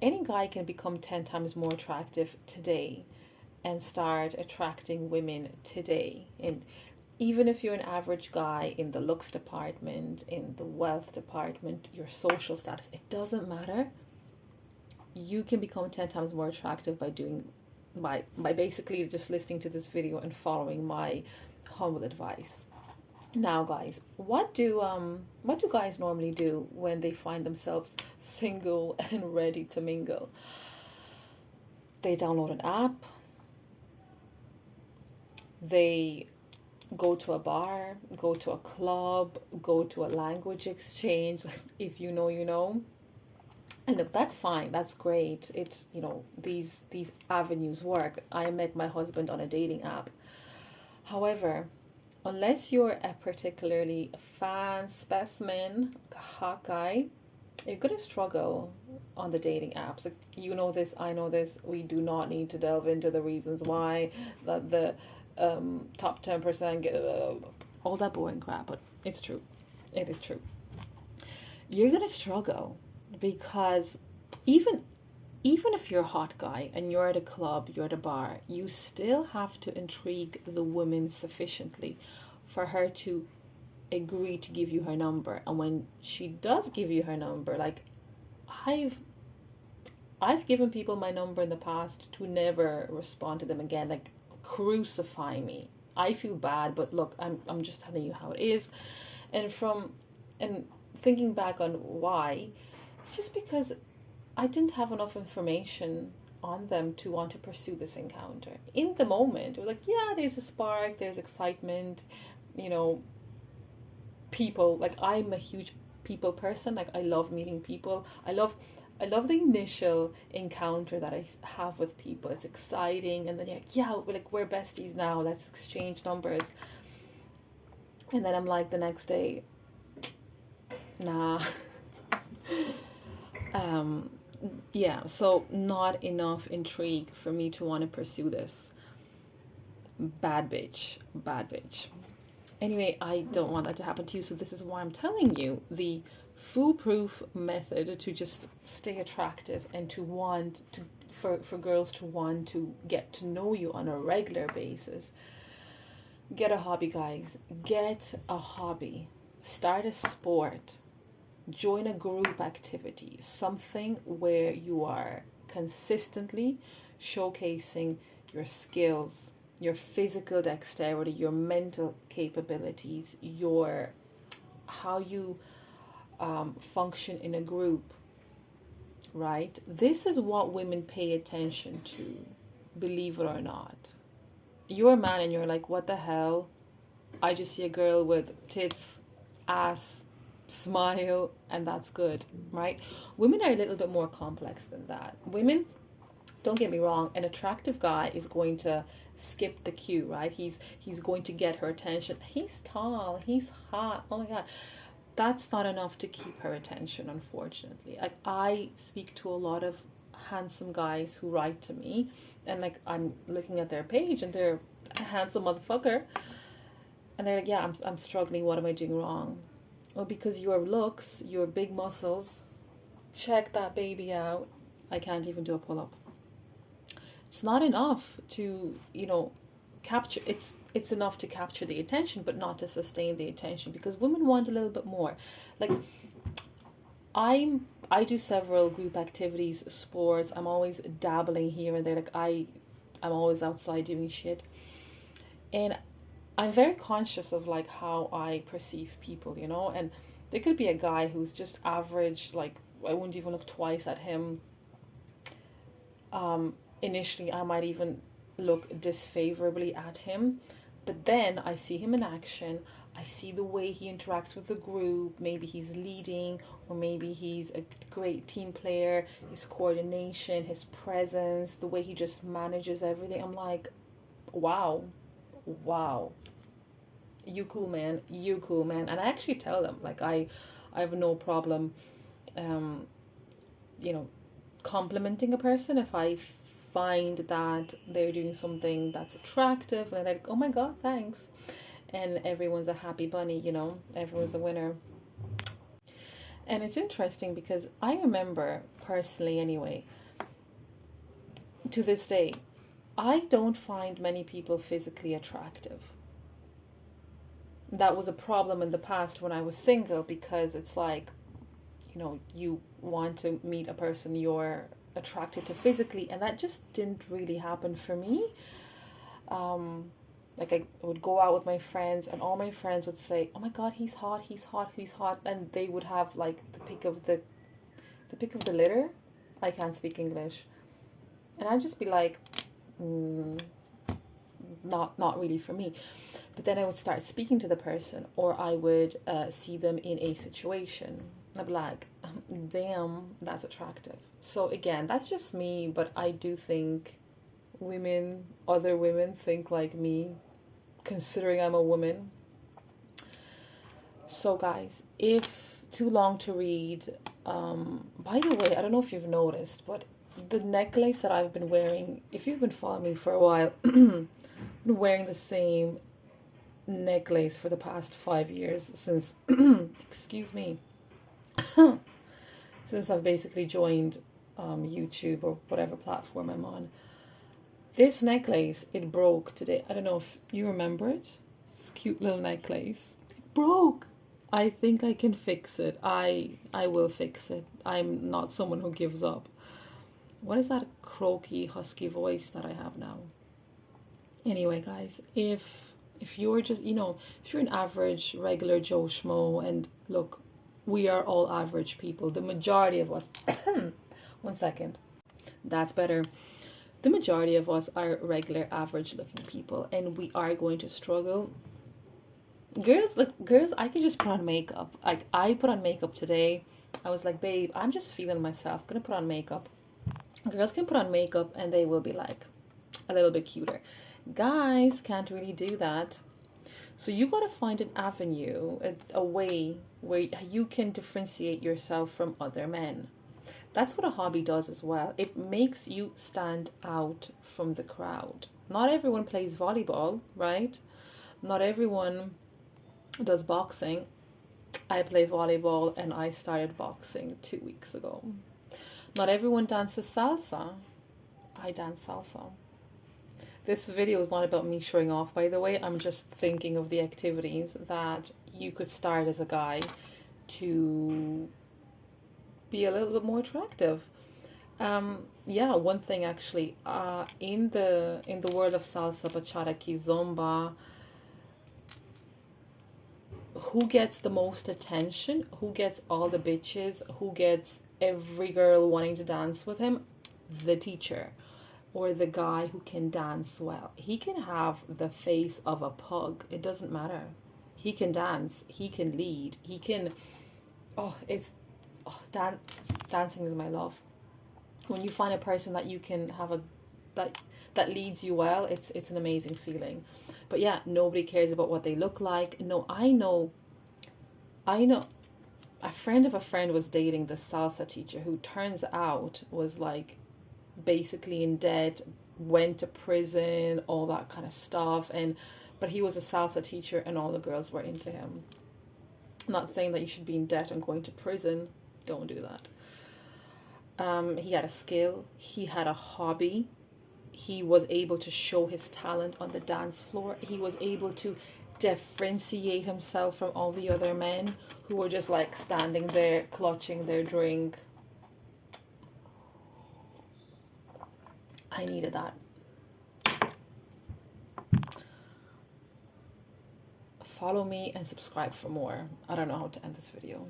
any guy can become 10 times more attractive today and start attracting women today. And even if you're an average guy in the looks department, in the wealth department, your social status, it doesn't matter. You can become 10 times more attractive by doing by basically just listening to this video and following my humble advice. Now, guys, what do guys normally do when they find themselves single and ready to mingle? They download an app, they go to a bar, go to a club, go to a language exchange. If you know, you know. And look, that's fine. That's great. It's, these avenues work. I met my husband on a dating app. However, unless you're a particularly fan specimen, hot guy, you're gonna struggle on the dating apps. Like, you know this, I know this. We do not need to delve into the reasons why that the top 10% get all that boring crap, but it's true. It is true. You're gonna struggle because even even if you're a hot guy and you're at a club, you're at a bar, you still have to intrigue the woman sufficiently for her to agree to give you her number. And when she does give you her number, like I've I've given people my number in the past to never respond to them again, like crucify me. I feel bad, but look, I'm just telling you how it is. And from and thinking back on why, it's just because I didn't have enough information on them to want to pursue this encounter. In the moment, it was like, yeah, there's a spark, there's excitement, you know, people, like I'm a huge people person. Like I love meeting people. I love the initial encounter that I have with people. It's exciting, and then you're like, yeah, we're besties now. Let's exchange numbers. And then I'm like the next day, nah. um, yeah. So not enough intrigue for me to want to pursue this. Bad bitch, bad bitch. Anyway, I don't want that to happen to you, so this is why I'm telling you the foolproof method to just stay attractive and to want to for girls to want to get to know you on a regular basis. Get a hobby, guys. Get a hobby. Start a sport. Join a group activity. Something where you are consistently showcasing your skills, your physical dexterity, your mental capabilities, your how you function in a group, right? This is what women pay attention to, believe it or not. You're a man and you're like, what the hell? I just see a girl with tits, ass, smile, and that's good, right? Women are a little bit more complex than that. Women, don't get me wrong, an attractive guy is going to skip the queue, right? He's going to get her attention. He's tall, he's hot. Oh my god. That's not enough to keep her attention, unfortunately. Like I speak to a lot of handsome guys who write to me, and like I'm looking at their page and they're a handsome motherfucker, and they're like, yeah, I'm struggling. What am I doing wrong? Well, because your looks, your big muscles, check that baby out. I can't even do a pull up. It's not enough to, capture. It's enough to capture the attention, but not to sustain the attention, because women want a little bit more. Like I do several group activities, sports. I'm always dabbling here and there. Like I'm always outside doing shit, and I'm very conscious of like how I perceive people, and there could be a guy who's just average, like I wouldn't even look twice at him. Initially I might even look disfavorably at him, but then I see him in action. I see the way he interacts with the group. Maybe he's leading, or maybe he's a great team player. His coordination, his presence, the way he just manages everything. I'm like, wow, wow, you cool, man. You cool, man. And I actually tell them, like, I have no problem, um, you know, complimenting a person if I find that they're doing something that's attractive, and they're like, oh my god, thanks. And everyone's a happy bunny, everyone's a winner. And it's interesting because I remember personally, anyway, to this day, I don't find many people physically attractive. That was a problem in the past when I was single, because it's like, you want to meet a person you're attracted to physically, and that just didn't really happen for me. Like, I would go out with my friends, and all my friends would say, "Oh my God, he's hot, he's hot, he's hot," and they would have like the pick of the litter. I can't speak English, and I'd just be like, mm, not really for me. But then I would start speaking to the person, or I would see them in a situation. I'd be like, damn, that's attractive. So again, that's just me, but I do think other women think like me, considering I'm a woman. So guys, if too long to read, by the way, I don't know if you've noticed, but the necklace that I've been wearing, if you've been following me for a while, been wearing the same necklace for the past 5 years since, excuse me, since I've basically joined YouTube or whatever platform I'm on. This necklace, it broke today. I don't know if you remember it. This cute little necklace. It broke. I think I can fix it. I will fix it. I'm not someone who gives up. What is that croaky, husky voice that I have now? Anyway, guys, if you're just, if you're an average, regular Joe Schmo, and look, we are all average people. The majority of us, one second, that's better. The majority of us are regular, average looking people, and we are going to struggle. Girls, look, girls, I can just put on makeup. Like, I put on makeup today. I was like, babe, I'm just feeling myself. Gonna put on makeup. Girls can put on makeup and they will be like a little bit cuter. Guys can't really do that. So you gotta find an avenue, a way where you can differentiate yourself from other men. That's what a hobby does as well. It makes you stand out from the crowd. Not everyone plays volleyball, right? Not everyone does boxing. I play volleyball and I started boxing 2 weeks ago. Not everyone dances salsa. I dance salsa. This video is not about me showing off, by the way. I'm just thinking of the activities that you could start as a guy to be a little bit more attractive. Yeah, one thing actually, in the world of salsa, bachata, kizomba, who gets the most attention? Who gets all the bitches? Who gets every girl wanting to dance with him? The teacher, or the guy who can dance well. He can have the face of a pug. It doesn't matter. He can dance. He can lead. He can. Oh, dancing is my love. When you find a person that you can have that leads you well, it's an amazing feeling. But yeah, nobody cares about what they look like. No, I know. A friend of a friend was dating the salsa teacher, who turns out was like basically in debt, went to prison, all that kind of stuff, but he was a salsa teacher and all the girls were into him. I'm not saying that you should be in debt and going to prison. Don't do that. He had a skill. He had a hobby. He was able to show his talent on the dance floor. He was able to differentiate himself from all the other men who were just like standing there clutching their drink. I needed that. Follow me and subscribe for more. I don't know how to end this video.